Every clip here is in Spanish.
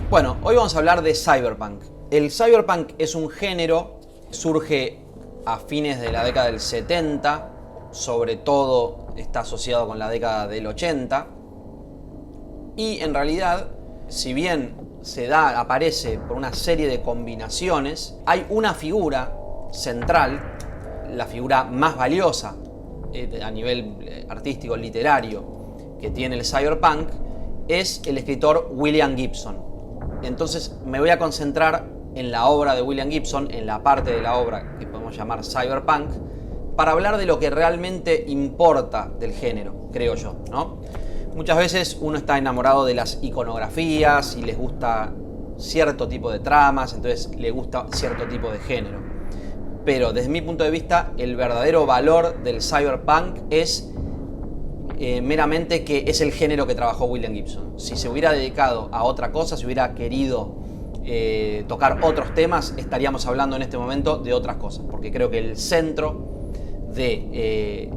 Bueno, hoy vamos a hablar de cyberpunk. El cyberpunk es un género, surge a fines de la década del 70, sobre todo está asociado con la década del 80, y en realidad, si bien aparece por una serie de combinaciones, hay una figura central, la figura más valiosa a nivel artístico, literario, que tiene el cyberpunk, es el escritor William Gibson. Entonces me voy a concentrar en la obra de William Gibson, en la parte de la obra que podemos llamar cyberpunk, para hablar de lo que realmente importa del género, creo yo, ¿no? Muchas veces uno está enamorado de las iconografías y les gusta cierto tipo de tramas, entonces le gusta cierto tipo de género. Pero desde mi punto de vista, el verdadero valor del cyberpunk es meramente que es el género que trabajó William Gibson. Si se hubiera dedicado a otra cosa, si hubiera querido tocar otros temas, estaríamos hablando en este momento de otras cosas, porque creo que el centro de,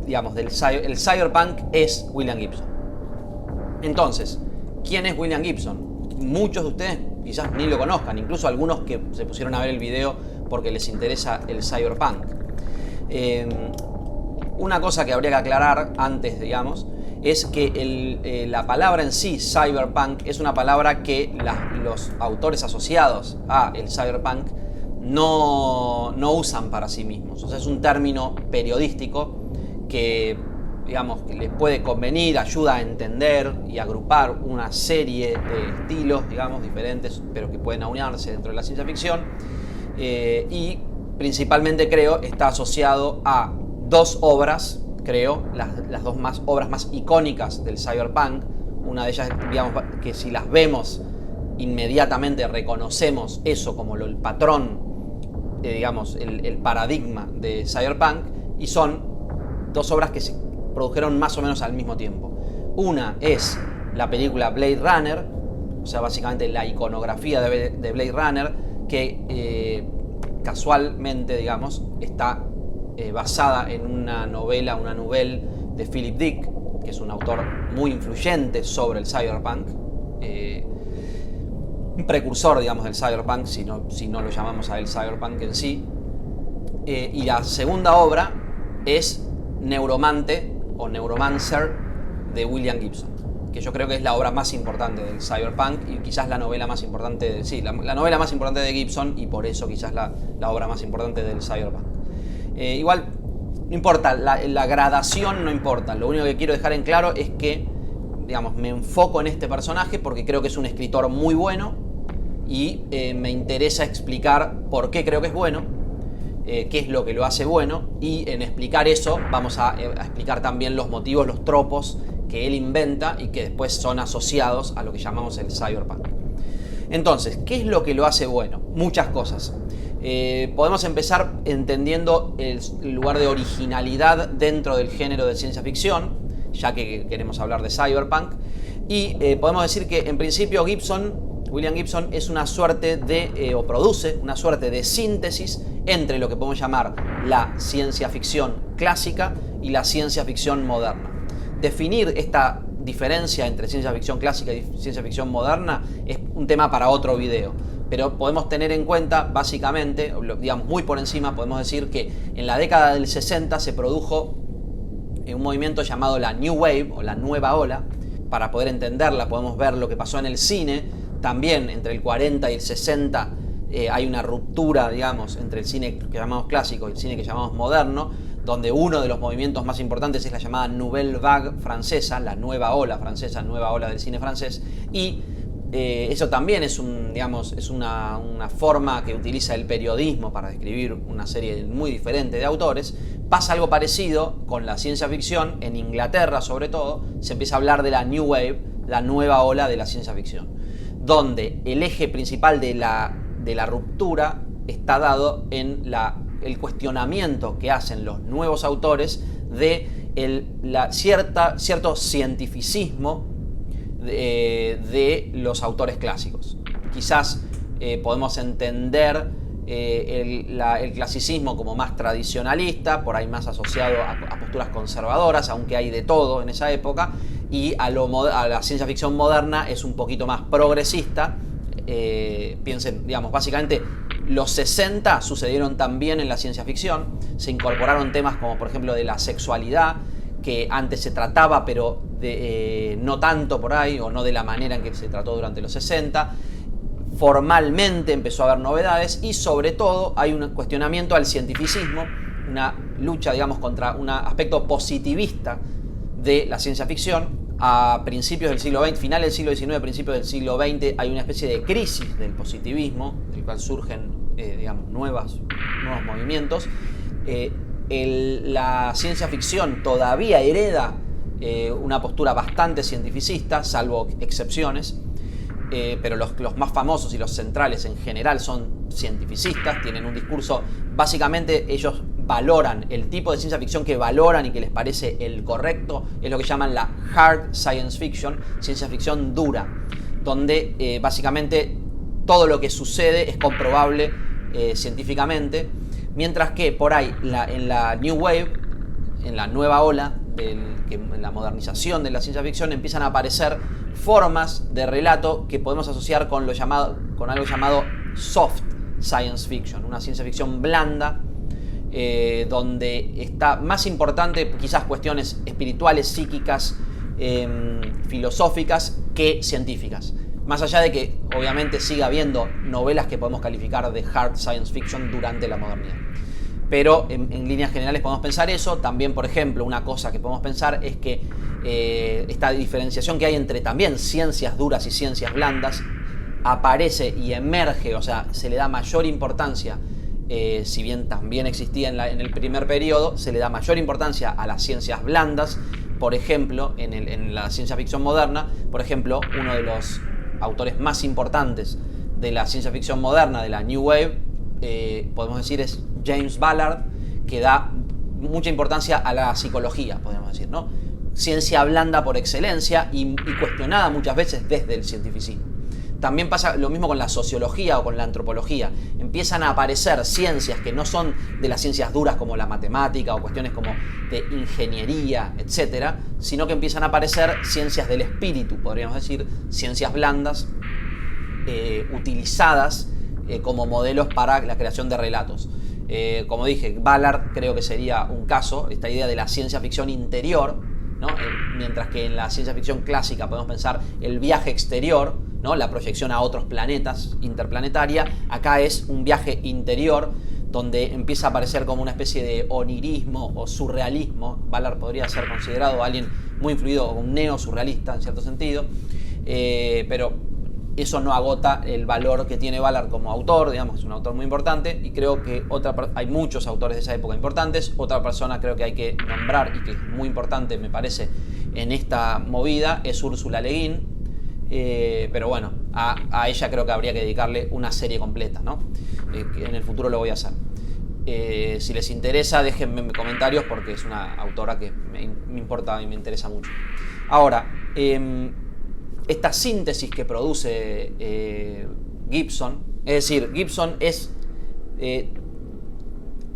el cyberpunk es William Gibson. Entonces, ¿quién es William Gibson? Muchos de ustedes quizás ni lo conozcan, incluso algunos que se pusieron a ver el video porque les interesa el cyberpunk. Una cosa que habría que aclarar antes, digamos, es que la palabra en sí, cyberpunk, es una palabra que los autores asociados a el cyberpunk no usan para sí mismos. O sea, es un término periodístico que, digamos, que les puede convenir, ayuda a entender y agrupar una serie de estilos, digamos, diferentes, pero que pueden aunarse dentro de la ciencia ficción. Y principalmente, creo, está asociado a dos obras, creo, las dos obras más icónicas del cyberpunk. Una de ellas, digamos, que si las vemos inmediatamente reconocemos eso como el patrón, digamos, el paradigma de cyberpunk, y son dos obras que se produjeron más o menos al mismo tiempo. Una es la película Blade Runner, o sea, básicamente la iconografía de Blade Runner, que casualmente, digamos, está basada en una novela de Philip Dick, que es un autor muy influyente sobre el cyberpunk, un precursor, digamos, del cyberpunk, si no lo llamamos a él cyberpunk en sí. Y la segunda obra es Neuromante o Neuromancer de William Gibson, que yo creo que es la obra más importante del cyberpunk y quizás la novela más importante, la novela más importante de Gibson, y por eso quizás la obra más importante del cyberpunk. Igual, no importa, la gradación no importa, lo único que quiero dejar en claro es que, digamos, me enfoco en este personaje porque creo que es un escritor muy bueno y me interesa explicar por qué creo que es bueno, qué es lo que lo hace bueno, y en explicar eso vamos a explicar también los motivos, los tropos que él inventa y que después son asociados a lo que llamamos el cyberpunk. Entonces, ¿qué es lo que lo hace bueno? Muchas cosas. Podemos empezar entendiendo el lugar de originalidad dentro del género de ciencia ficción, ya que queremos hablar de cyberpunk, y podemos decir que en principio William Gibson es una suerte o produce una suerte de síntesis entre lo que podemos llamar la ciencia ficción clásica y la ciencia ficción moderna. Definir esta diferencia entre ciencia ficción clásica y ciencia ficción moderna es un tema para otro video, pero podemos tener en cuenta, básicamente, digamos muy por encima, podemos decir que en la década del 60 se produjo un movimiento llamado la New Wave o la Nueva Ola. Para poder entenderla podemos ver lo que pasó en el cine. También entre el 40 y el 60 hay una ruptura, digamos, entre el cine que llamamos clásico y el cine que llamamos moderno, donde uno de los movimientos más importantes es la llamada Nouvelle Vague francesa, la nueva ola francesa, nueva ola del cine francés, y eso también es una forma que utiliza el periodismo para describir una serie muy diferente de autores. Pasa algo parecido con la ciencia ficción. En Inglaterra, sobre todo, se empieza a hablar de la New Wave, la nueva ola de la ciencia ficción, donde el eje principal de la ruptura está dado en el cuestionamiento que hacen los nuevos autores de cierto cientificismo de los autores clásicos. Quizás podemos entender el clasicismo como más tradicionalista, por ahí más asociado a posturas conservadoras, aunque hay de todo en esa época, y a la ciencia ficción moderna es un poquito más progresista piensen, digamos, básicamente los 60 sucedieron también en la ciencia ficción. Se incorporaron temas como, por ejemplo, de la sexualidad, que antes se trataba, pero no tanto por ahí, o no de la manera en que se trató durante los 60. Formalmente empezó a haber novedades y sobre todo hay un cuestionamiento al cientificismo, una lucha, digamos, contra un aspecto positivista de la ciencia ficción. A principios del siglo XX, finales del siglo XIX, principios del siglo XX, hay una especie de crisis del positivismo, del cual surgen, digamos, nuevos movimientos. La ciencia ficción todavía hereda una postura bastante cientificista, salvo excepciones. Pero los más famosos y los centrales en general son cientificistas, tienen un discurso, básicamente ellos valoran el tipo de ciencia ficción que valoran y que les parece el correcto, es lo que llaman la hard science fiction, ciencia ficción dura, donde básicamente todo lo que sucede es comprobable científicamente, mientras que por ahí en la New Wave, en la nueva ola, en la modernización de la ciencia ficción, empiezan a aparecer formas de relato que podemos asociar con algo llamado soft science fiction, una ciencia ficción blanda, donde está más importante quizás cuestiones espirituales, psíquicas, filosóficas que científicas. Más allá de que obviamente siga habiendo novelas que podemos calificar de hard science fiction durante la modernidad. Pero en líneas generales podemos pensar eso. También, por ejemplo, una cosa que podemos pensar es que esta diferenciación que hay entre también ciencias duras y ciencias blandas aparece y emerge, o sea, se le da mayor importancia, si bien también existía en el primer periodo, se le da mayor importancia a las ciencias blandas. Por ejemplo, en la ciencia ficción moderna, por ejemplo, uno de los autores más importantes de la ciencia ficción moderna, de la New Wave, podemos decir es James Ballard, que da mucha importancia a la psicología, podemos decir, ¿no? Ciencia blanda por excelencia y cuestionada muchas veces desde el cientificismo. También pasa lo mismo con la sociología o con la antropología. Empiezan a aparecer ciencias que no son de las ciencias duras como la matemática o cuestiones como de ingeniería, etcétera, sino que empiezan a aparecer ciencias del espíritu, podríamos decir, ciencias blandas, utilizadas como modelos para la creación de relatos. Como dije, Ballard creo que sería un caso, esta idea de la ciencia ficción interior, ¿no? Mientras que en la ciencia ficción clásica podemos pensar el viaje exterior, ¿no? La proyección a otros planetas, interplanetaria. Acá es un viaje interior donde empieza a aparecer como una especie de onirismo o surrealismo. Ballard podría ser considerado alguien muy influido, un neo-surrealista en cierto sentido, pero eso no agota el valor que tiene Ballard como autor, digamos, es un autor muy importante, y creo que hay muchos autores de esa época importantes. Otra persona creo que hay que nombrar y que es muy importante, me parece, en esta movida es Ursula Le Guin, pero bueno, a ella creo que habría que dedicarle una serie completa, ¿no? En el futuro lo voy a hacer. Si les interesa, déjenme comentarios porque es una autora que me importa y me interesa mucho. Ahora, esta síntesis que produce Gibson, es decir, Gibson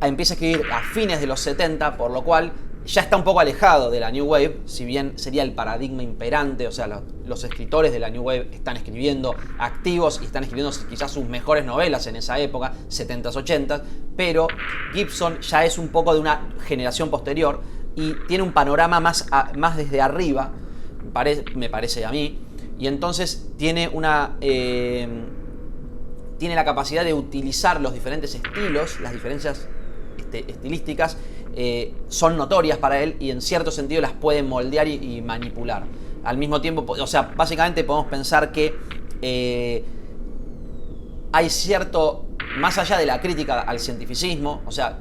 empieza a escribir a fines de los 70, por lo cual ya está un poco alejado de la New Wave, si bien sería el paradigma imperante, o sea, los escritores de la New Wave están escribiendo activos y están escribiendo quizás sus mejores novelas en esa época, 70s, 80s, pero Gibson ya es un poco de una generación posterior y tiene un panorama más desde arriba, me parece a mí. Y entonces tiene la capacidad de utilizar los diferentes estilos, las diferencias estilísticas son notorias para él y en cierto sentido las puede moldear y manipular. Al mismo tiempo, o sea, básicamente podemos pensar que hay cierto, más allá de la crítica al cientificismo, o sea,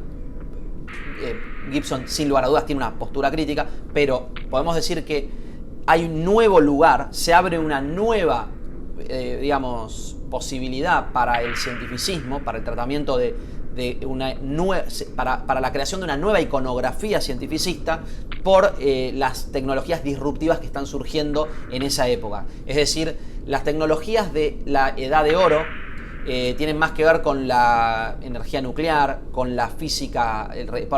Gibson sin lugar a dudas tiene una postura crítica, pero podemos decir que hay un nuevo lugar, se abre una nueva, digamos, posibilidad para el cientificismo, para el tratamiento para la creación de una nueva iconografía cientificista por las tecnologías disruptivas que están surgiendo en esa época. Es decir, las tecnologías de la Edad de Oro tienen más que ver con la energía nuclear, con la física,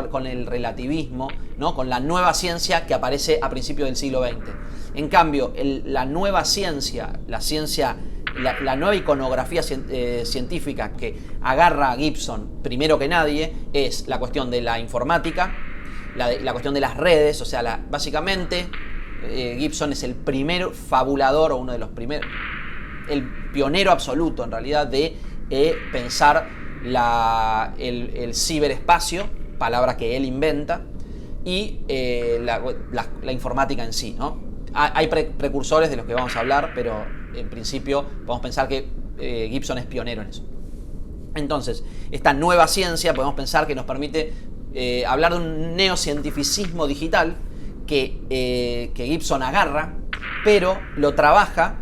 con el relativismo, ¿no? Con la nueva ciencia que aparece a principios del siglo XX. En cambio, la nueva ciencia, la ciencia la nueva iconografía científica que agarra a Gibson primero que nadie es la cuestión de la informática, la cuestión de las redes, o sea, básicamente Gibson es el primer fabulador, o uno de los primeros, el pionero absoluto en realidad de pensar el ciberespacio, palabra que él inventa, y la informática en sí, ¿no? Hay precursores de los que vamos a hablar, pero en principio podemos pensar que Gibson es pionero en eso. Entonces, esta nueva ciencia podemos pensar que nos permite hablar de un neocientificismo digital que Gibson agarra, pero lo trabaja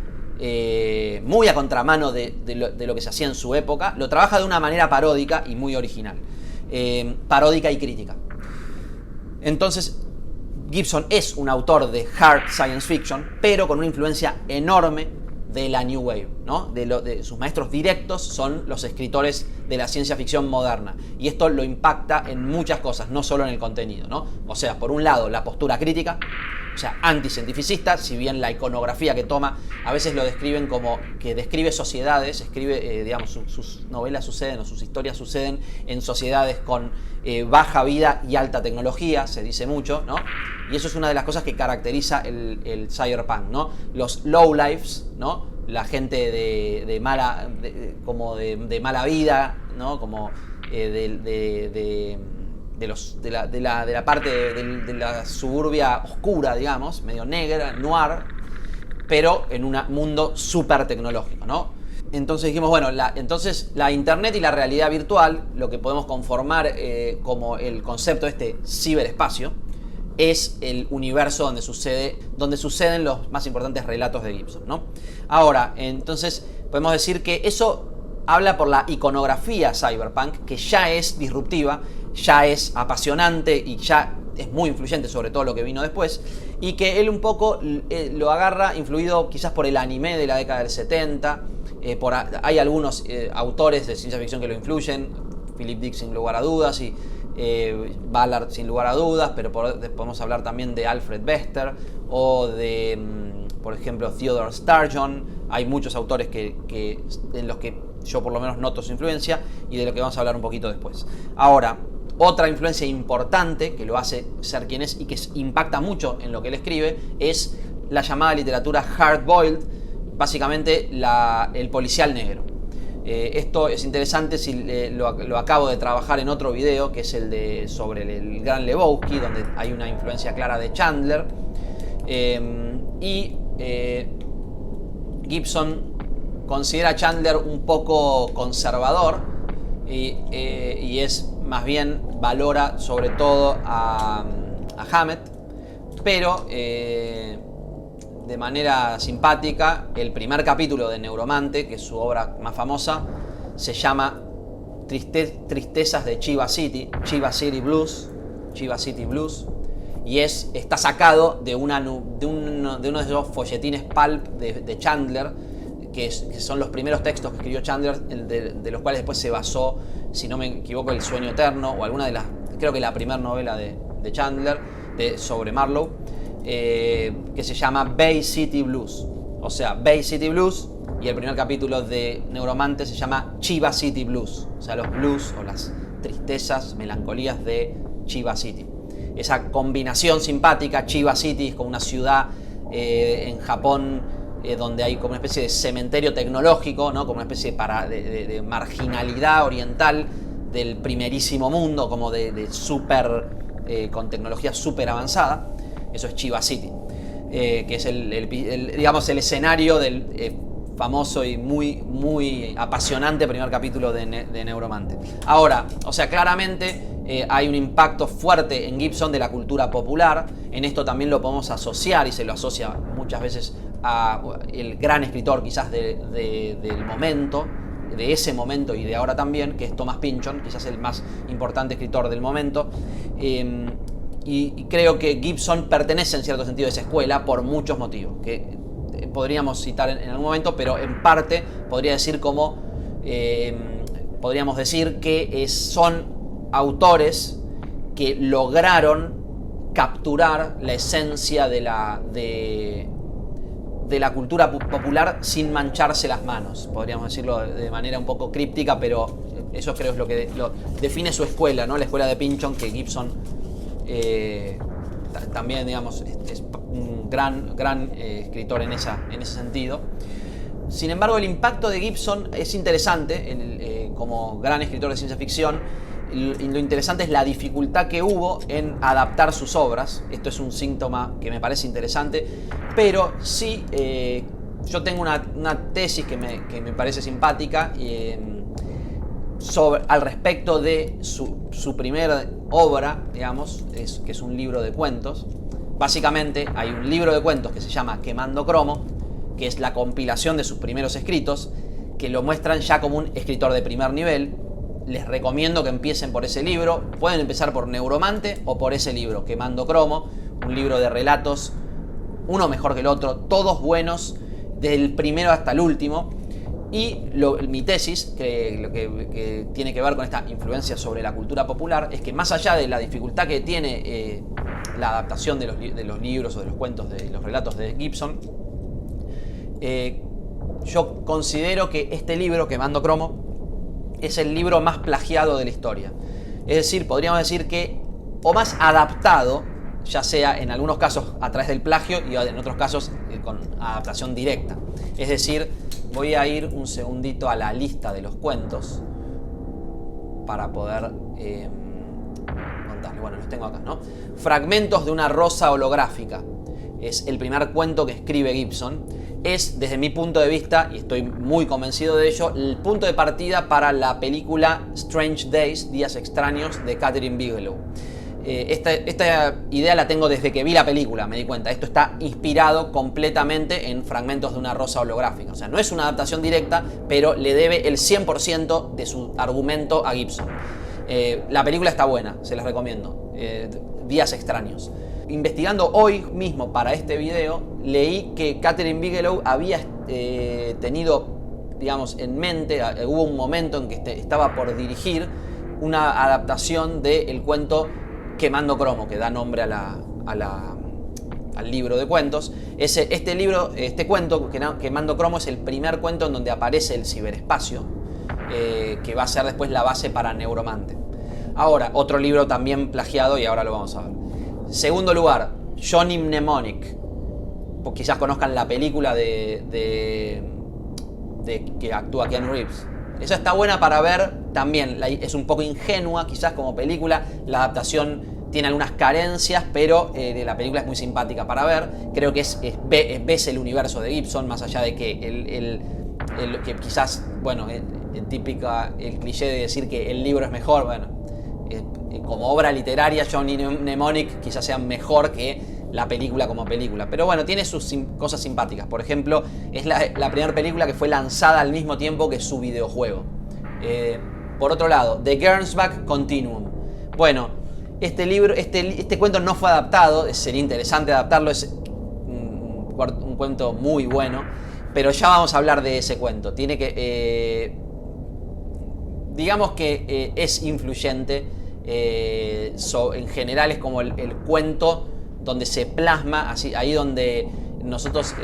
muy a contramano de lo que se hacía en su época. Lo trabaja de una manera paródica y muy original. Paródica y crítica. Entonces, Gibson es un autor de hard science fiction, pero con una influencia enorme de la New Wave, ¿no? De sus maestros directos son los escritores de la ciencia ficción moderna. Y esto lo impacta en muchas cosas, no solo en el contenido, ¿no? O sea, por un lado, la postura crítica, o sea, anticientificista, si bien la iconografía que toma, a veces lo describen como que describe sociedades, digamos, sus novelas suceden o sus historias suceden en sociedades con baja vida y alta tecnología, se dice mucho, ¿no? Y eso es una de las cosas que caracteriza el cyberpunk, ¿no? Los lowlifes, ¿no? La gente de mala vida, ¿no? Como de la parte de la suburbia oscura, digamos, medio negra, noir, pero en un mundo súper tecnológico, ¿no? Entonces dijimos, bueno, entonces la internet y la realidad virtual, lo que podemos conformar como el concepto de este ciberespacio, es el universo donde suceden los más importantes relatos de Gibson, ¿no? Ahora, entonces podemos decir que eso habla por la iconografía cyberpunk, que ya es disruptiva, ya es apasionante y ya es muy influyente sobre todo lo que vino después, y que él un poco lo agarra influido quizás por el anime de la década del 70, hay algunos autores de ciencia ficción que lo influyen, Philip Dick sin lugar a dudas, y Ballard sin lugar a dudas, pero podemos hablar también de Alfred Bester o de, por ejemplo, Theodore Sturgeon. Hay muchos autores en los que yo por lo menos noto su influencia y de lo que vamos a hablar un poquito después. Ahora, otra influencia importante que lo hace ser quien es y que impacta mucho en lo que él escribe es la llamada literatura hard-boiled, básicamente el policial negro. Esto es interesante, lo acabo de trabajar en otro video, que es sobre el gran Lebowski, donde hay una influencia clara de Chandler. Gibson considera a Chandler un poco conservador y es más bien valora sobre todo a Hammett, pero de manera simpática. El primer capítulo de Neuromante, que es su obra más famosa, se llama Tristezas de Chiba City Blues, y está sacado de uno de esos folletines pulp de Chandler, que son los primeros textos que escribió Chandler, de los cuales después se basó, si no me equivoco, El sueño eterno, o creo que la primera novela de Chandler sobre Marlowe, que se llama Bay City Blues. O sea, Bay City Blues, y el primer capítulo de Neuromante se llama Chiba City Blues. O sea, los blues o las tristezas, melancolías de Chiba City. Esa combinación simpática, Chiba City es como una ciudad en Japón donde hay como una especie de cementerio tecnológico, ¿no? Como una especie de marginalidad oriental del primerísimo mundo, como con tecnología súper avanzada. Eso es Chiba City, que es digamos, el escenario del famoso y muy, muy apasionante primer capítulo de Neuromante. Ahora, o sea, claramente hay un impacto fuerte en Gibson de la cultura popular. En esto también lo podemos asociar, y se lo asocia muchas veces a el gran escritor quizás del momento, de ese momento y de ahora también, que es Thomas Pynchon, quizás el más importante escritor del momento. Y creo que Gibson pertenece en cierto sentido a esa escuela por muchos motivos, que podríamos citar en algún momento, pero en parte podríamos decir que son autores que lograron capturar la esencia de de la cultura popular sin mancharse las manos, podríamos decirlo de manera un poco críptica, pero eso creo es lo que define su escuela, ¿no? La escuela de Pynchon, que Gibson también, digamos, es un gran escritor en ese sentido. Sin embargo, el impacto de Gibson es interesante como gran escritor de ciencia ficción. Y lo interesante es la dificultad que hubo en adaptar sus obras. Esto es un síntoma que me parece interesante, pero sí, yo tengo una tesis que me parece simpática al respecto de su primera obra, digamos, que es un libro de cuentos. Básicamente hay un libro de cuentos que se llama Quemando Cromo, que es la compilación de sus primeros escritos, que lo muestran ya como un escritor de primer nivel. Les recomiendo que empiecen por ese libro. Pueden empezar por Neuromante o por ese libro, Quemando Cromo, un libro de relatos, uno mejor que el otro, todos buenos, del primero hasta el último. Y mi tesis, que tiene que ver con esta influencia sobre la cultura popular, es que más allá de la dificultad que tiene la adaptación de los libros o de los cuentos, de los relatos de Gibson, yo considero que este libro, Quemando Cromo, es el libro más plagiado de la historia. Es decir, podríamos decir que, o más adaptado, ya sea en algunos casos a través del plagio y en otros casos con adaptación directa. Es decir, voy a ir un segundito a la lista de los cuentos para poder contarles. Bueno, los tengo acá, ¿no? Fragmentos de una rosa holográfica. Es el primer cuento que escribe Gibson. Es, desde mi punto de vista, y estoy muy convencido de ello, el punto de partida para la película Strange Days, Días Extraños, de Kathryn Bigelow. Esta idea la tengo desde que vi la película, me di cuenta. Esto está inspirado completamente en fragmentos de una rosa holográfica. O sea, no es una adaptación directa, pero le debe el 100% de su argumento a Gibson. La película está buena, se las recomiendo. Días Extraños. Investigando hoy mismo para este video, leí que Kathryn Bigelow había tenido, digamos, en mente, hubo un momento en que estaba por dirigir una adaptación del cuento Quemando Cromo, que da nombre al libro de cuentos. Este cuento, Quemando Cromo, es el primer cuento en donde aparece el ciberespacio, que va a ser después la base para Neuromante. Ahora, otro libro también plagiado, y ahora lo vamos a ver. Segundo lugar, Johnny Mnemonic. Quizás conozcan la película de que actúa Keanu Reeves. Esa está buena para ver también. Es un poco ingenua, quizás como película. La adaptación tiene algunas carencias, pero la película es muy simpática para ver. Creo que ves el universo de Gibson, más allá de que que quizás, bueno, el cliché de decir que el libro es mejor, bueno, como obra literaria, Johnny Mnemonic quizás sea mejor que la película como película. Pero bueno, tiene sus cosas simpáticas. Por ejemplo, es la primera película que fue lanzada al mismo tiempo que su videojuego. Por otro lado, The Gernsback Continuum. Bueno, este cuento no fue adaptado. Sería interesante adaptarlo. Es un cuento muy bueno. Pero ya vamos a hablar de ese cuento. Tiene que... digamos que es influyente. En general es como el cuento donde se plasma, ahí donde nosotros,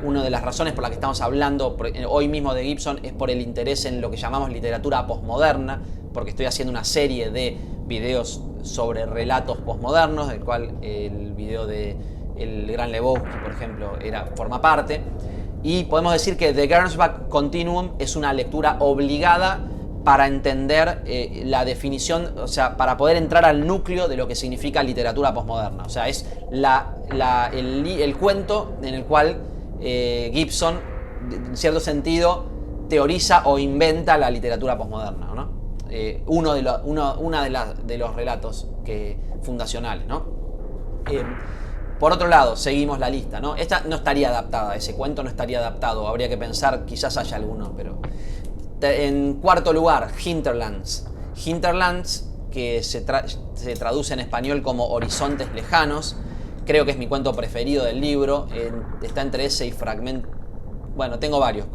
una de las razones por las que estamos hablando hoy mismo de Gibson es por el interés en lo que llamamos literatura posmoderna, porque estoy haciendo una serie de videos sobre relatos posmodernos, del cual el video de El Gran Lebowski, por ejemplo, forma parte. Y podemos decir que The Gernsback Continuum es una lectura obligada para entender la definición, o sea, para poder entrar al núcleo de lo que significa literatura posmoderna. O sea, es el cuento en el cual Gibson, en cierto sentido, teoriza o inventa la literatura posmoderna, ¿no? Uno de los relatos fundacionales, ¿no? Por otro lado, seguimos la lista, ¿no? Esta no estaría adaptada, ese cuento no estaría adaptado, habría que pensar, quizás haya alguno, pero... En cuarto lugar, Hinterlands. Hinterlands, que se traduce en español como Horizontes Lejanos. Creo que es mi cuento preferido del libro. Está entre ese y Fragmentos... Bueno, tengo varios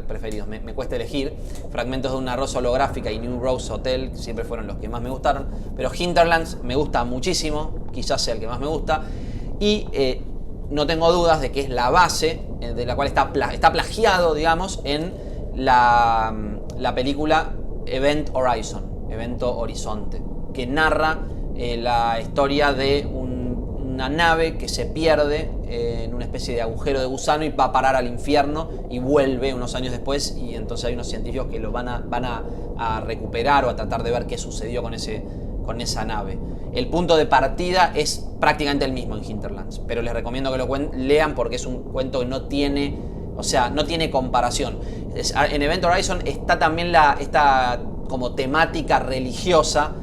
preferidos, me cuesta elegir. Fragmentos de una rosa holográfica y New Rose Hotel siempre fueron los que más me gustaron. Pero Hinterlands me gusta muchísimo, quizás sea el que más me gusta. Y no tengo dudas de que es la base de la cual está plagiado, digamos, en la película Event Horizon, Evento Horizonte, que narra la historia de una nave que se pierde en una especie de agujero de gusano y va a parar al infierno y vuelve unos años después, y entonces hay unos científicos que lo van a recuperar o a tratar de ver qué sucedió con esa nave. El punto de partida es prácticamente el mismo en Hinterlands, pero les recomiendo que lo lean porque es un cuento que no tiene comparación. En Event Horizon está también esta como temática religiosa.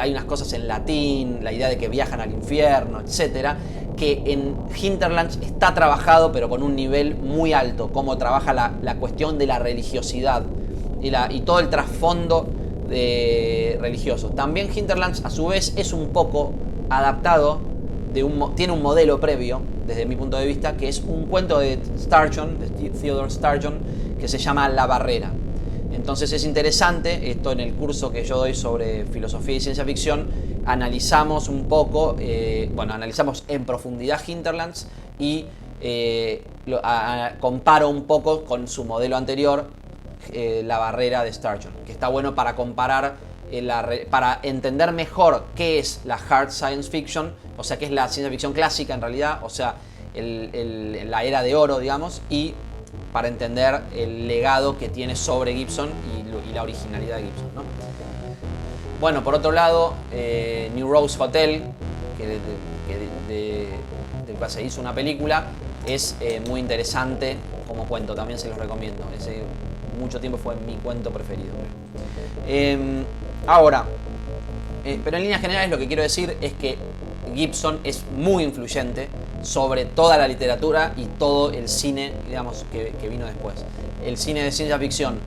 Hay unas cosas en latín, la idea de que viajan al infierno, etcétera, que en Hinterlands está trabajado, pero con un nivel muy alto, como trabaja la cuestión de la religiosidad y todo el trasfondo religioso. También Hinterlands, a su vez, es un poco adaptado, tiene un modelo previo, desde mi punto de vista, que es un cuento de Sturgeon, de Theodore Sturgeon, que se llama La Barrera. Entonces es interesante, esto en el curso que yo doy sobre filosofía y ciencia ficción, analizamos un poco, analizamos en profundidad Hinterlands y comparo un poco con su modelo anterior, La Barrera de Sturgeon, que está bueno para comparar, para entender mejor qué es la hard science fiction, o sea, qué es la ciencia ficción clásica en realidad, o sea, la era de oro, digamos, y para entender el legado que tiene sobre Gibson y la originalidad de Gibson, ¿no? Bueno, por otro lado, New Rose Hotel, del cual se hizo una película, es muy interesante como cuento, también se los recomiendo. Mucho tiempo fue mi cuento preferido. Pero en líneas generales lo que quiero decir es que Gibson es muy influyente sobre toda la literatura y todo el cine, digamos, que vino después. El cine de ciencia ficción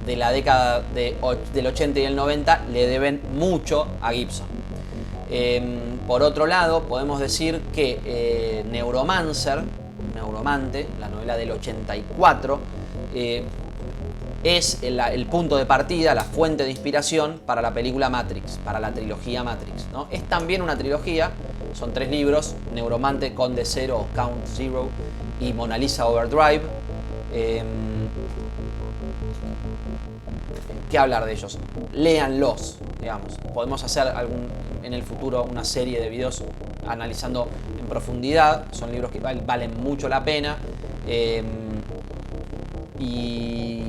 de la década del 80 y el 90 le deben mucho a Gibson. Por otro lado, podemos decir que Neuromante, la novela del 84, es el punto de partida, la fuente de inspiración para la película Matrix, para la trilogía Matrix, ¿no? Es también una trilogía, son 3 libros, Neuromante, Conde Zero o Count Zero y Mona Lisa Overdrive. ¿Qué hablar de ellos? Léanlos, digamos. Podemos hacer en el futuro una serie de videos analizando en profundidad, son libros que valen mucho la pena. Y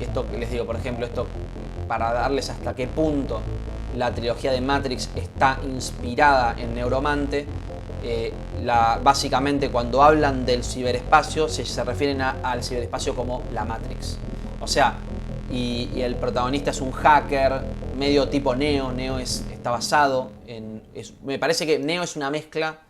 esto que les digo, por ejemplo, esto para darles hasta qué punto la trilogía de Matrix está inspirada en Neuromante. Básicamente, cuando hablan del ciberespacio, se refieren al ciberespacio como la Matrix. O sea, y el protagonista es un hacker medio tipo Neo. Está basado en... me parece que Neo es una mezcla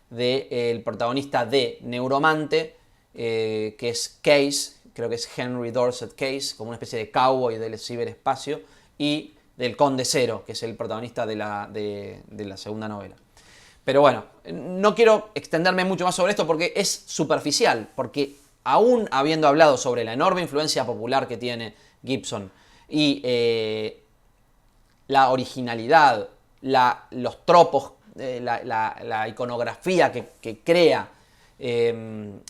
del protagonista de Neuromante, que es Case. Creo que es Henry Dorset Case, como una especie de cowboy del ciberespacio, y del Conde Zero, que es el protagonista de la segunda novela. Pero bueno, no quiero extenderme mucho más sobre esto porque es superficial, porque aún habiendo hablado sobre la enorme influencia popular que tiene Gibson y la originalidad, los tropos, la iconografía que crea en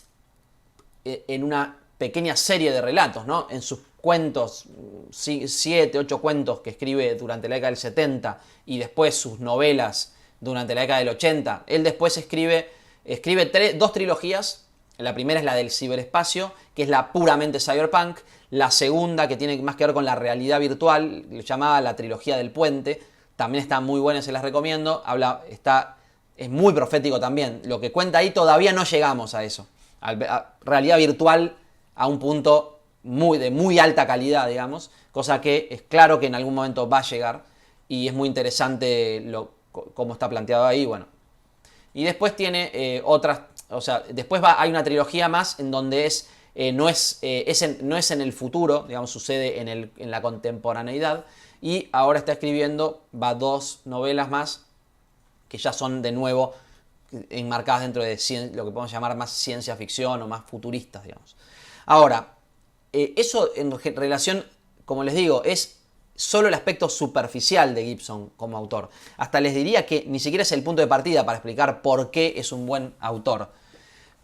una pequeña serie de relatos, ¿no? En sus cuentos, 7, 8 cuentos que escribe durante la década del 70 y después sus novelas durante la década del 80. Él después escribe 2 trilogías. La primera es la del ciberespacio, que es la puramente cyberpunk. La segunda, que tiene más que ver con la realidad virtual, lo llamaba la trilogía del puente. También está muy buena, se las recomiendo. Es muy profético también. Lo que cuenta ahí todavía no llegamos a eso. A realidad virtual a un punto de muy alta calidad, digamos, cosa que es claro que en algún momento va a llegar y es muy interesante cómo está planteado ahí, bueno. Y después tiene otras, o sea, después hay una trilogía más en donde no es en el futuro, digamos, sucede en la contemporaneidad, y ahora está escribiendo, 2 novelas más que ya son de nuevo enmarcadas dentro de lo que podemos llamar más ciencia ficción o más futuristas, digamos. Ahora, eso en relación, como les digo, es solo el aspecto superficial de Gibson como autor. Hasta les diría que ni siquiera es el punto de partida para explicar por qué es un buen autor.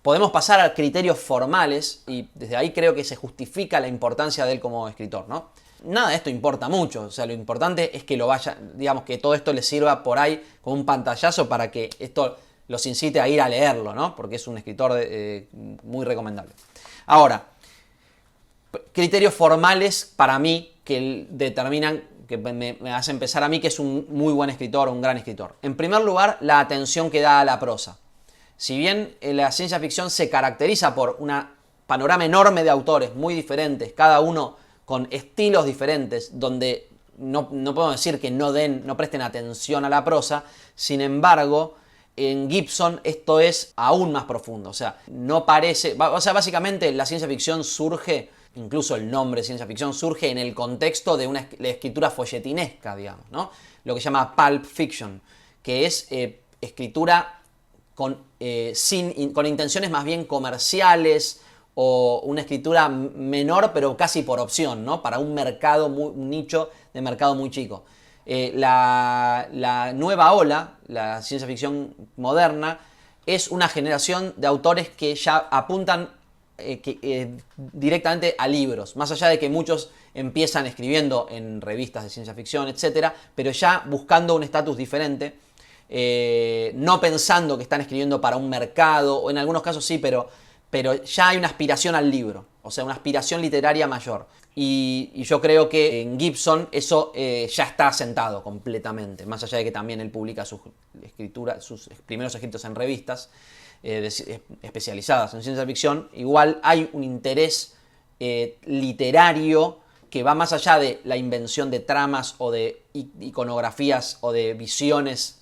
Podemos pasar a criterios formales y desde ahí creo que se justifica la importancia de él como escritor, ¿no? Nada de esto importa mucho, o sea, lo importante es que lo vaya, digamos, que todo esto les sirva por ahí como un pantallazo para que esto los incite a ir a leerlo, ¿no? Porque es un escritor muy recomendable. Ahora, criterios formales para mí que determinan, que me hacen pensar a mí que es un muy buen escritor, un gran escritor. En primer lugar, la atención que da a la prosa. Si bien la ciencia ficción se caracteriza por un panorama enorme de autores muy diferentes, cada uno con estilos diferentes, donde no podemos decir que no presten atención a la prosa, sin embargo, en Gibson esto es aún más profundo. O sea, no parece. O sea, básicamente la ciencia ficción surge, incluso el nombre ciencia ficción, surge en el contexto de una escritura folletinesca, digamos, ¿no? Lo que se llama pulp fiction, que es escritura con intenciones más bien comerciales o una escritura menor pero casi por opción, ¿no? Para un mercado, un nicho de mercado muy chico. La nueva ola, la ciencia ficción moderna, es una generación de autores que ya apuntan directamente a libros, más allá de que muchos empiezan escribiendo en revistas de ciencia ficción, etcétera, pero ya buscando un estatus diferente, no pensando que están escribiendo para un mercado, o en algunos casos sí, pero ya hay una aspiración al libro, o sea, una aspiración literaria mayor. Y yo creo que en Gibson eso ya está asentado completamente, más allá de que también él publica sus primeros escritos en revistas especializadas en ciencia ficción. Igual hay un interés literario que va más allá de la invención de tramas o de iconografías o de visiones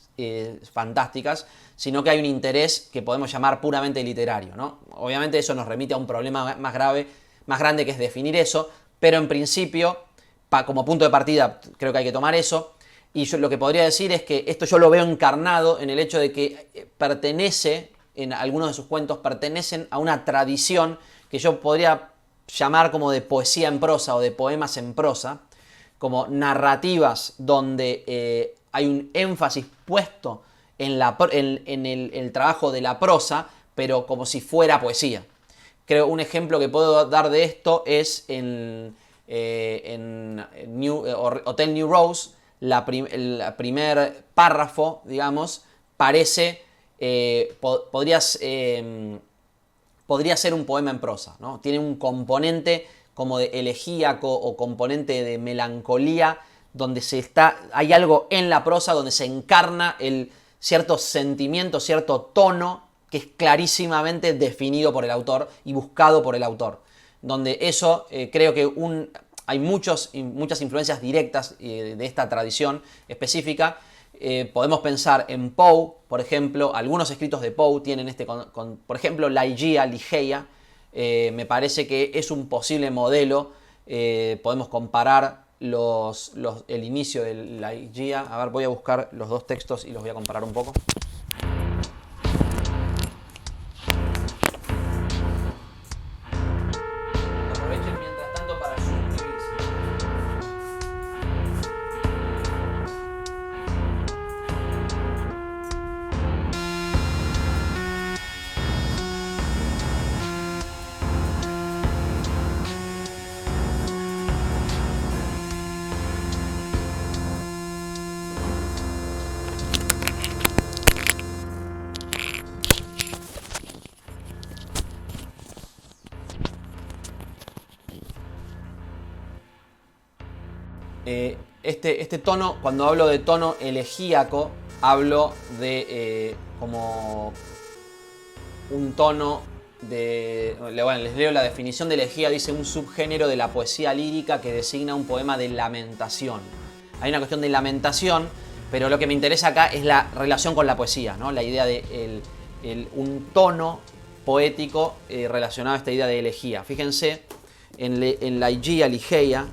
fantásticas, sino que hay un interés que podemos llamar puramente literario, ¿no? Obviamente eso nos remite a un problema más grande, que es definir eso, pero en principio, como punto de partida, creo que hay que tomar eso. Y yo lo que podría decir es que esto yo lo veo encarnado en el hecho de que en algunos de sus cuentos, pertenecen a una tradición que yo podría llamar como de poesía en prosa o de poemas en prosa, como narrativas donde hay un énfasis puesto en el trabajo de la prosa, pero como si fuera poesía. Creo un ejemplo que puedo dar de esto es en Hotel New Rose, el primer párrafo, digamos, parece, podría ser un poema en prosa, ¿no? Tiene un componente como de elegíaco o componente de melancolía, donde hay algo en la prosa donde se encarna cierto sentimiento, cierto tono que es clarísimamente definido por el autor y buscado por el autor. Donde eso creo que hay muchas influencias directas de esta tradición específica. Podemos pensar en Poe, por ejemplo. Algunos escritos de Poe tienen por ejemplo, Ligeia. Me parece que es un posible modelo. Podemos comparar el inicio de Ligeia. A ver, voy a buscar los dos textos y los voy a comparar un poco. Este tono, cuando hablo de tono elegíaco, hablo de como un tono de... Bueno, les leo la definición de elegía. Dice: un subgénero de la poesía lírica que designa un poema de lamentación. Hay una cuestión de lamentación, pero lo que me interesa acá es la relación con la poesía, ¿no? La idea de un tono poético relacionado a esta idea de elegía. Fíjense, en Ligeia,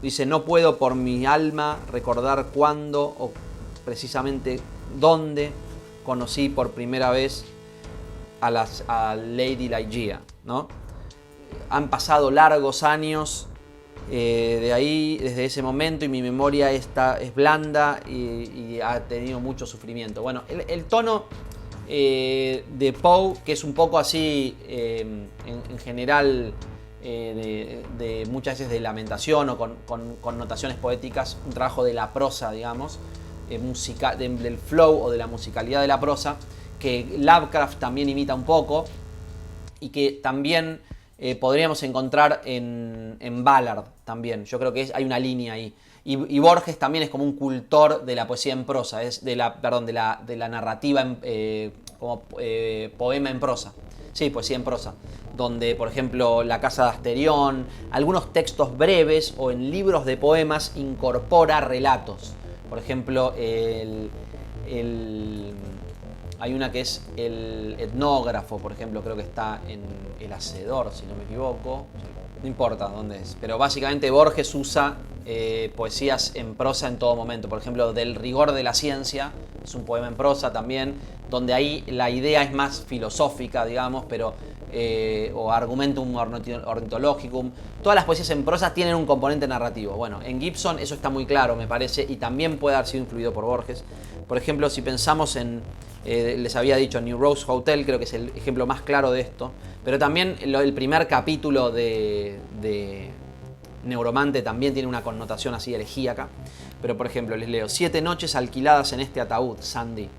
dice: no puedo por mi alma recordar cuándo o precisamente dónde conocí por primera vez a Lady Ligeia, ¿no? Han pasado largos años De ahí, desde ese momento, y mi memoria es blanda y ha tenido mucho sufrimiento. Bueno, el tono de Poe, que es un poco así en general, de muchas veces de lamentación o con connotaciones poéticas, un trabajo de la prosa, digamos, del flow o de la musicalidad de la prosa, que Lovecraft también imita un poco y que también podríamos encontrar en Ballard también. Yo creo que hay una línea ahí. Y Borges también es como un cultor de la poesía en prosa, de la narrativa como poema en prosa. Sí, poesía en prosa. Donde, por ejemplo, La Casa de Asterión, algunos textos breves o en libros de poemas incorpora relatos. Por ejemplo, hay una que es El etnógrafo, por ejemplo, creo que está en El Hacedor, si no me equivoco. No importa dónde es. Pero básicamente Borges usa poesías en prosa en todo momento. Por ejemplo, Del rigor de la ciencia, es un poema en prosa también, donde ahí la idea es más filosófica, digamos, pero o Argumentum Ornithologicum. Todas las poesías en prosa tienen un componente narrativo. Bueno, en Gibson eso está muy claro, me parece, y también puede haber sido influido por Borges. Por ejemplo, si pensamos en, les había dicho, New Rose Hotel, creo que es el ejemplo más claro de esto, pero también el primer capítulo de Neuromante también tiene una connotación así elegíaca. Pero por ejemplo, les leo: 7 noches alquiladas en este ataúd, Sandy.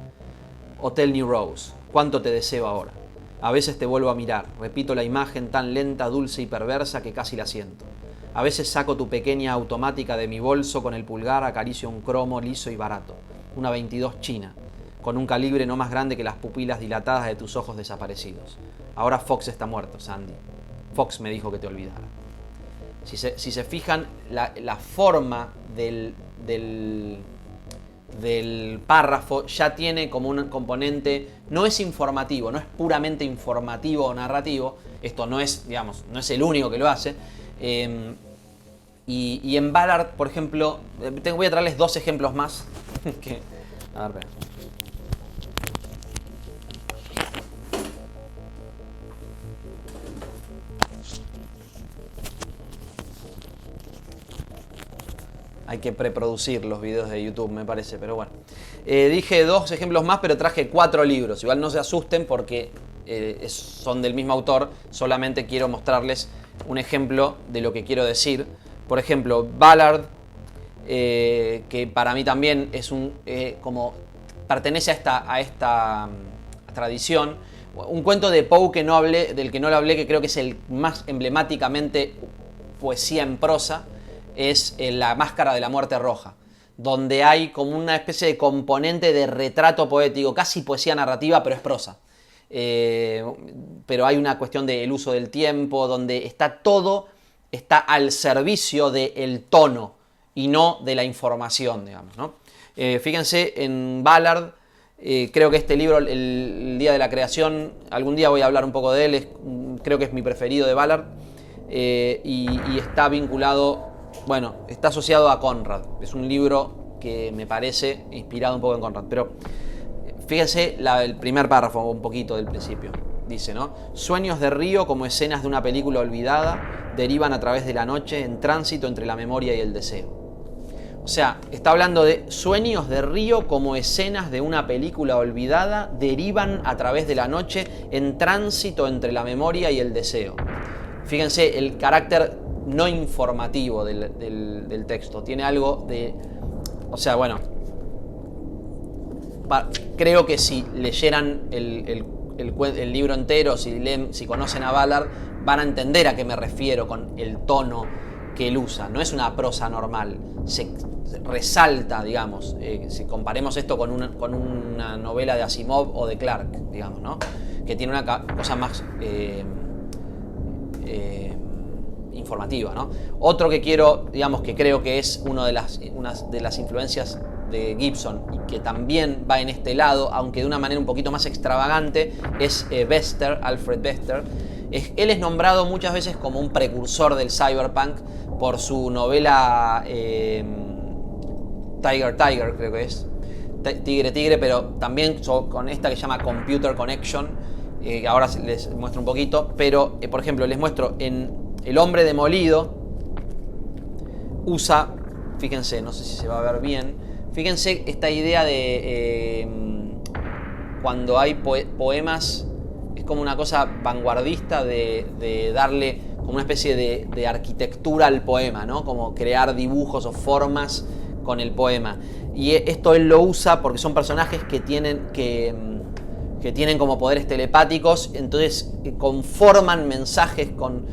Hotel New Rose, cuánto te deseo ahora. A veces te vuelvo a mirar, repito la imagen tan lenta, dulce y perversa que casi la siento. A veces saco tu pequeña automática de mi bolso, con el pulgar acaricio un cromo liso y barato, una 22 china, con un calibre no más grande que las pupilas dilatadas de tus ojos desaparecidos. Ahora Fox está muerto, Sandy. Fox me dijo que te olvidara. Si se fijan, la forma del párrafo ya tiene como un componente, no es informativo, no es puramente informativo o narrativo. Esto no es, digamos, no es el único que lo hace. Y en Ballard, por ejemplo, voy a traerles 2 ejemplos más. A ver, hay que preproducir los videos de YouTube, me parece, pero bueno. Dije 2 ejemplos más, pero traje 4 libros. Igual no se asusten porque son del mismo autor. Solamente quiero mostrarles un ejemplo de lo que quiero decir. Por ejemplo, Ballard, que para mí también es como pertenece a esta tradición. Un cuento de Poe del que no le hablé, que creo que es el más emblemáticamente poesía en prosa, es La Máscara de la Muerte Roja, donde hay como una especie de componente de retrato poético, casi poesía narrativa, pero es prosa. Pero hay una cuestión del uso del tiempo, donde todo está al servicio del tono y no de la información, digamos, ¿no? Fíjense, en Ballard, creo que este libro, El Día de la Creación, algún día voy a hablar un poco de él, creo que es mi preferido de Ballard, y está vinculado, bueno, está asociado a Conrad. Es un libro que me parece inspirado un poco en Conrad. Pero fíjense el primer párrafo, un poquito del principio. Dice, ¿no? Sueños de río como escenas de una película olvidada derivan a través de la noche en tránsito entre la memoria y el deseo. O sea, está hablando de sueños de río como escenas de una película olvidada derivan a través de la noche en tránsito entre la memoria y el deseo. Fíjense el carácter no informativo del texto. Tiene algo de... O sea, bueno, creo que si leyeran el libro entero, si conocen a Ballard, van a entender a qué me refiero con el tono que él usa. No es una prosa normal, se resalta, digamos, si comparemos esto con una novela de Asimov o de Clarke, digamos, ¿no? Que tiene una cosa más informativa, ¿no? Otro que quiero, digamos, que creo que es una de las influencias de Gibson y que también va en este lado, aunque de una manera un poquito más extravagante, es Bester, Alfred Bester. Él es nombrado muchas veces como un precursor del cyberpunk por su novela Tiger, creo que es. Tigre, pero también con esta que se llama Computer Connection. Ahora les muestro un poquito, pero por ejemplo les muestro en El hombre demolido, usa, fíjense, no sé si se va a ver bien, fíjense esta idea de cuando hay poemas, es como una cosa vanguardista de darle como una especie de arquitectura al poema, ¿no? Como crear dibujos o formas con el poema. Y esto él lo usa porque son personajes que tienen como poderes telepáticos, entonces conforman mensajes con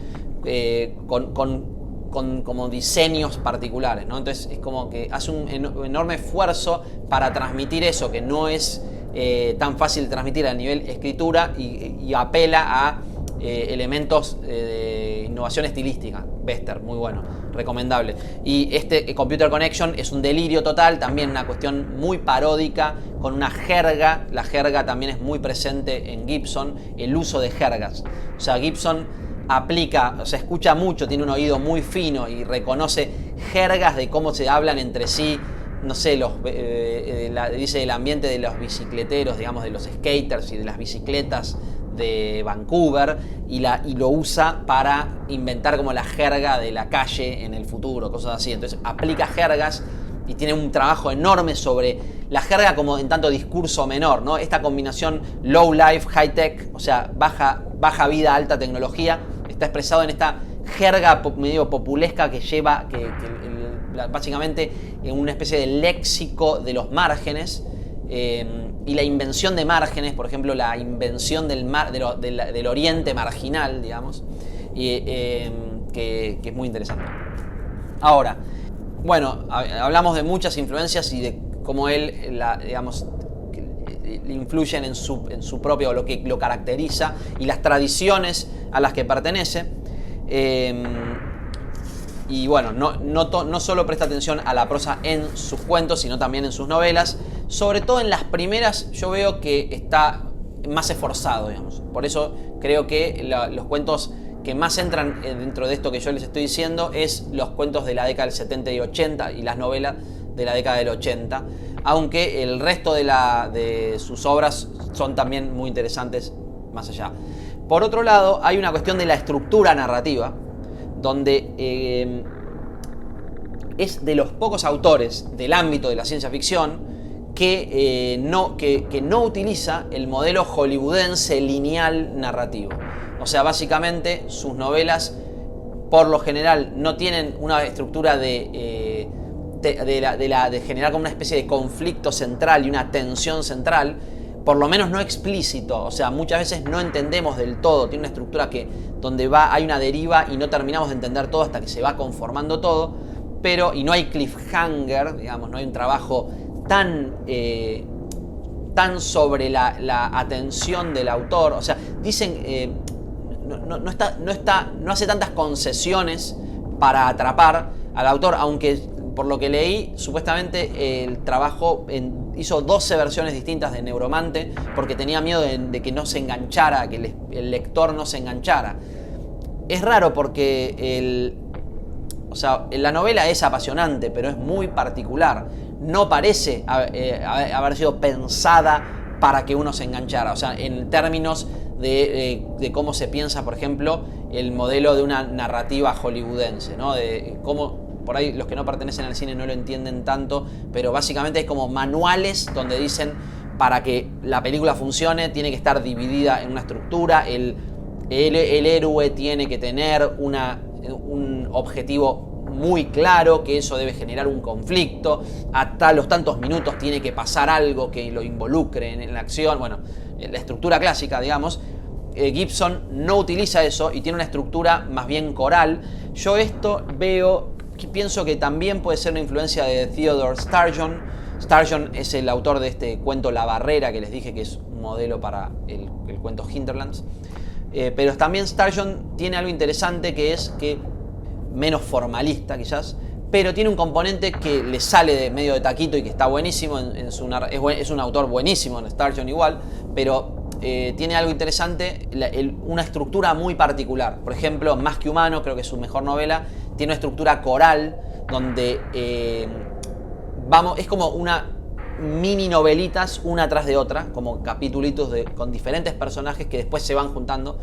como diseños particulares, ¿no? Entonces es como que hace un enorme esfuerzo para transmitir eso, que no es tan fácil de transmitir a nivel escritura, y apela a elementos de innovación estilística. Bester, muy bueno, recomendable. Y este Computer Connection es un delirio total, también una cuestión muy paródica, con una jerga. La jerga también es muy presente en Gibson, el uso de jergas. O sea, Gibson aplica, o sea, escucha mucho, tiene un oído muy fino y reconoce jergas de cómo se hablan entre sí. No sé, dice el ambiente de los bicicleteros, digamos, de los skaters y de las bicicletas de Vancouver, y lo usa para inventar como la jerga de la calle en el futuro, cosas así. Entonces aplica jergas y tiene un trabajo enorme sobre la jerga como en tanto discurso menor, ¿no? Esta combinación low life, high tech, o sea, baja vida, alta tecnología, está expresado en esta jerga medio populesca que lleva, básicamente en una especie de léxico de los márgenes, y la invención de márgenes, por ejemplo, la invención del oriente marginal, digamos, que es muy interesante. Ahora, bueno, hablamos de muchas influencias y de cómo él, digamos, le influyen en su propio, lo que lo caracteriza, y las tradiciones a las que pertenece. Y bueno, no solo presta atención a la prosa en sus cuentos, sino también en sus novelas. Sobre todo en las primeras yo veo que está más esforzado, digamos. Por eso creo que los cuentos que más entran dentro de esto que yo les estoy diciendo es los cuentos de la década del 70 y 80 y las novelas de la década del 80. Aunque el resto de sus obras son también muy interesantes más allá. Por otro lado, hay una cuestión de la estructura narrativa, donde es de los pocos autores del ámbito de la ciencia ficción que no utiliza el modelo hollywoodense lineal narrativo. O sea, básicamente sus novelas por lo general no tienen una estructura de generar como una especie de conflicto central y una tensión central, por lo menos no explícito. O sea, muchas veces no entendemos del todo, tiene una estructura donde hay una deriva y no terminamos de entender todo hasta que se va conformando todo, y no hay cliffhanger, digamos, no hay un trabajo tan sobre la atención del autor. O sea, dicen, no hace tantas concesiones para atrapar al autor, aunque por lo que leí, supuestamente el trabajo hizo 12 versiones distintas de Neuromante porque tenía miedo de que no se enganchara, que el lector no se enganchara. Es raro porque la novela es apasionante, pero es muy particular. No parece haber sido pensada para que uno se enganchara. O sea, en términos de cómo se piensa, por ejemplo, el modelo de una narrativa hollywoodense, ¿no? De cómo, por ahí los que no pertenecen al cine no lo entienden tanto, pero básicamente es como manuales donde dicen, para que la película funcione tiene que estar dividida en una estructura, el héroe tiene que tener un objetivo muy claro, que eso debe generar un conflicto, hasta los tantos minutos tiene que pasar algo que lo involucre en la acción. Bueno, la estructura clásica, digamos. Gibson no utiliza eso y tiene una estructura más bien coral. Yo pienso que también puede ser una influencia de Theodore Sturgeon. Sturgeon es el autor de este cuento La Barrera, que les dije que es un modelo para el cuento Hinterlands. Pero también Sturgeon tiene algo interesante, que es que menos formalista quizás, pero tiene un componente que le sale de medio de taquito y que está buenísimo es un autor buenísimo en Sturgeon igual, pero tiene algo interesante, una estructura muy particular. Por ejemplo, Más que humano, creo que es su mejor novela, tiene una estructura coral donde es como una mini novelitas una tras de otra, como capitulitos con diferentes personajes que después se van juntando.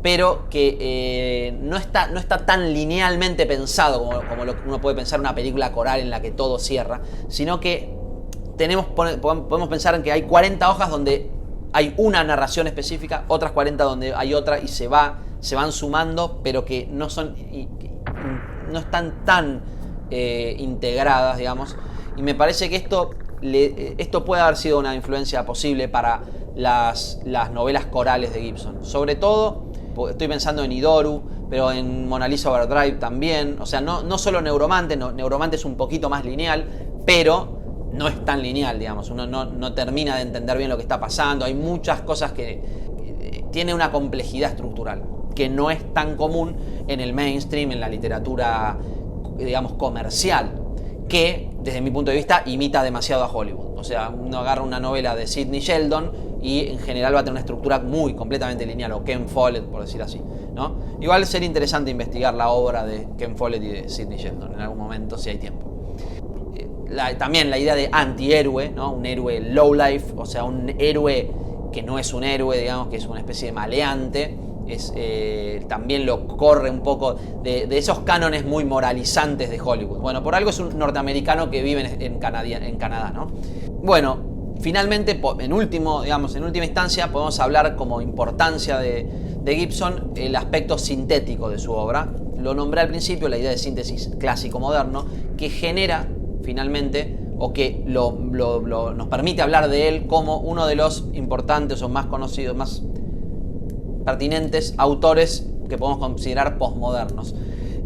pero que no está tan linealmente pensado como lo que uno puede pensar en una película coral en la que todo cierra, sino que podemos pensar en que hay 40 hojas donde hay una narración específica, otras 40 donde hay otra, y se van sumando, pero que no están tan integradas, digamos. Y me parece que esto puede haber sido una influencia posible para las novelas corales de Gibson. Sobre todo, estoy pensando en Idoru, pero en Mona Lisa Overdrive también. O sea, no solo Neuromante, Neuromante es un poquito más lineal, pero no es tan lineal, digamos. Uno no termina de entender bien lo que está pasando. Hay muchas cosas que tiene una complejidad estructural que no es tan común en el mainstream, en la literatura, digamos, comercial, que desde mi punto de vista imita demasiado a Hollywood. O sea, uno agarra una novela de Sidney Sheldon y en general va a tener una estructura completamente lineal, o Ken Follett, por decir así, ¿no? Igual sería interesante investigar la obra de Ken Follett y de Sidney Sheldon en algún momento, si hay tiempo. También la idea de antihéroe, ¿no? Un héroe low life, o sea, un héroe que no es un héroe, digamos, que es una especie de maleante. También lo corre un poco de esos cánones muy moralizantes de Hollywood. Bueno, por algo es un norteamericano que vive en Canadá, ¿no? Bueno, finalmente, en última instancia, podemos hablar como importancia de Gibson el aspecto sintético de su obra. Lo nombré al principio, la idea de síntesis clásico-moderno, que genera finalmente, o que nos permite hablar de él como uno de los importantes o más conocidos, más pertinentes autores que podemos considerar posmodernos.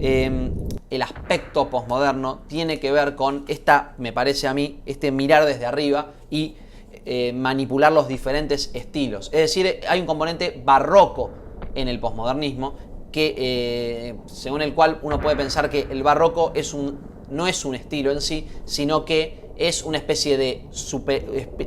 El aspecto posmoderno tiene que ver con me parece a mí, mirar desde arriba y manipular los diferentes estilos. Es decir, hay un componente barroco en el posmodernismo según el cual uno puede pensar que el barroco no es un estilo en sí, sino que es una especie de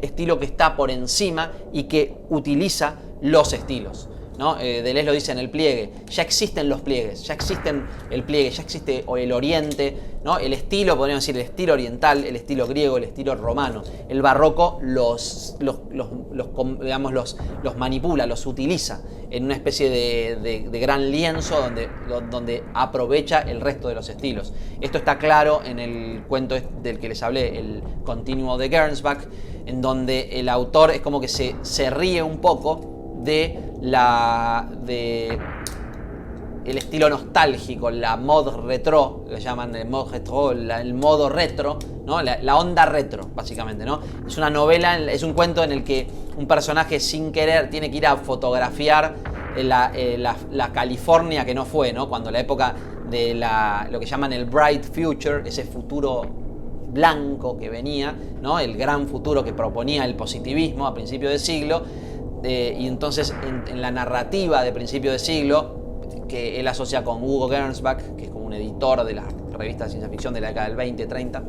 estilo que está por encima y que utiliza los estilos, ¿no? Deleuze lo dice en el pliegue. Ya existen los pliegues, ya existen el pliegue, ya existe el oriente, ¿no? El estilo, podríamos decir, el estilo oriental, el estilo griego, el estilo romano. El barroco los manipula, los utiliza en una especie de gran lienzo donde aprovecha el resto de los estilos. Esto está claro en el cuento del que les hablé, el Continuo de Gernsback, en donde el autor es como que se ríe un poco de el estilo nostálgico, la mode retro, le llaman el mode retro, el modo retro, ¿no? La onda retro, básicamente, ¿no? Es una novela, es un cuento en el que un personaje sin querer tiene que ir a fotografiar la California que no fue, ¿no? Cuando la época de lo que llaman el Bright Future, ese futuro blanco que venía, ¿no? El gran futuro que proponía el positivismo a principios de siglo. Y entonces en la narrativa de principio de siglo, que él asocia con Hugo Gernsback, que es como un editor de las revistas de ciencia ficción de la década del 20-30,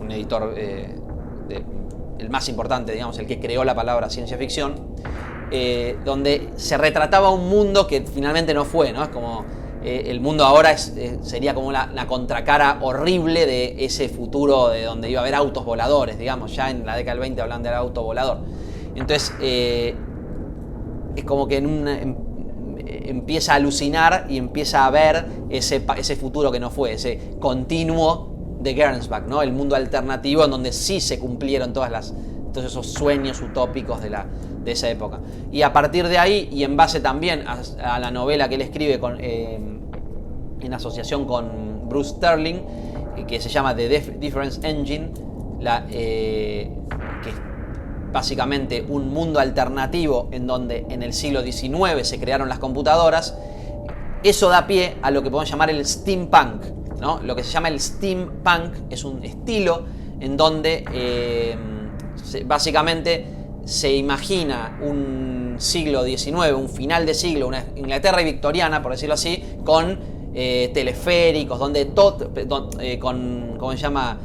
un editor el más importante, digamos, el que creó la palabra ciencia ficción, donde se retrataba un mundo que finalmente no fue, ¿no? Es como el mundo ahora sería como la contracara horrible de ese futuro de donde iba a haber autos voladores, digamos. Ya en la década del 20 hablan del auto volador. Entonces es como que empieza a alucinar y empieza a ver ese futuro que no fue, ese continuo de Gernsback, ¿no? El mundo alternativo en donde sí se cumplieron todos esos sueños utópicos de esa época. Y a partir de ahí, y en base también a la novela que él escribe en asociación con Bruce Sterling, que se llama The Difference Engine, que es básicamente un mundo alternativo en donde en el siglo XIX se crearon las computadoras. Eso da pie a lo que podemos llamar el steampunk, ¿no? Lo que se llama el steampunk es un estilo en donde básicamente se imagina un siglo XIX, un final de siglo, una Inglaterra victoriana, por decirlo así, con teleféricos, ¿cómo se llama?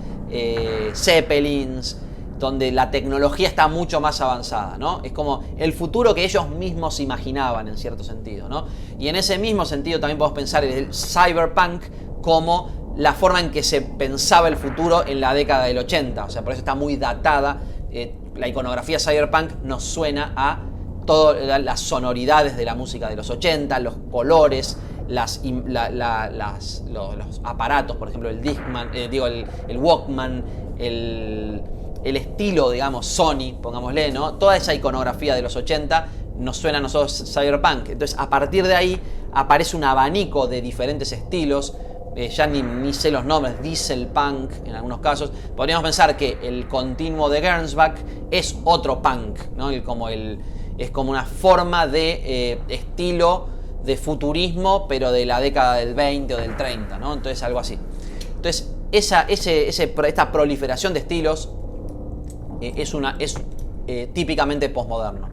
Zeppelins, donde la tecnología está mucho más avanzada, ¿no? Es como el futuro que ellos mismos imaginaban en cierto sentido, ¿no? Y en ese mismo sentido también podemos pensar en el cyberpunk como la forma en que se pensaba el futuro en la década del 80, o sea, por eso está muy datada. La iconografía cyberpunk nos suena todas las sonoridades de la música de los 80, los colores, los aparatos, por ejemplo, el Discman, el Walkman, el estilo, digamos, Sony, pongámosle, ¿no? Toda esa iconografía de los 80 nos suena a nosotros cyberpunk. Entonces, a partir de ahí aparece un abanico de diferentes estilos. Ya ni sé los nombres, dieselpunk en algunos casos. Podríamos pensar que el continuo de Gernsback es otro punk, ¿no? Es como una forma de estilo de futurismo, pero de la década del 20 o del 30, ¿no? Entonces algo así. Entonces esta proliferación de estilos es típicamente posmoderno.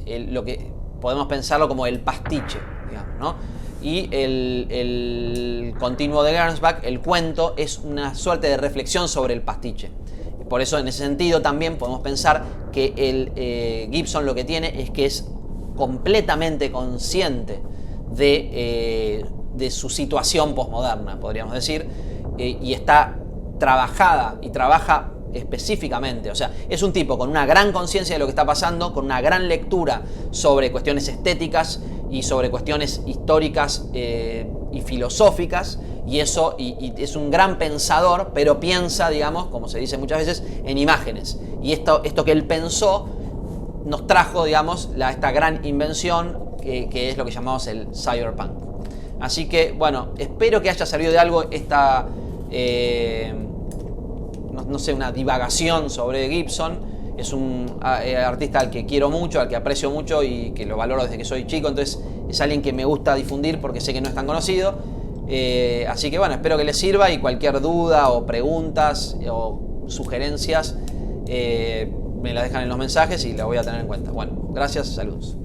Lo que podemos pensarlo como el pastiche, digamos, ¿no? Y el continuo de Gernsback, el cuento, es una suerte de reflexión sobre el pastiche. Por eso, en ese sentido, también podemos pensar que Gibson lo que tiene es que es completamente consciente de su situación posmoderna, podríamos decir, y está trabajada y trabaja específicamente. O sea, es un tipo con una gran conciencia de lo que está pasando, con una gran lectura sobre cuestiones estéticas y sobre cuestiones históricas y filosóficas, y es un gran pensador, pero piensa, digamos, como se dice muchas veces, en imágenes. Y esto que él pensó nos trajo, digamos, esta gran invención que es lo que llamamos el cyberpunk. Así que, bueno, espero que haya servido de algo esta, no sé, una divagación sobre Gibson. Es un artista al que quiero mucho, al que aprecio mucho y que lo valoro desde que soy chico. Entonces es alguien que me gusta difundir porque sé que no es tan conocido. Así que bueno, espero que les sirva, y cualquier duda o preguntas o sugerencias me las dejan en los mensajes y las voy a tener en cuenta. Bueno, gracias, saludos.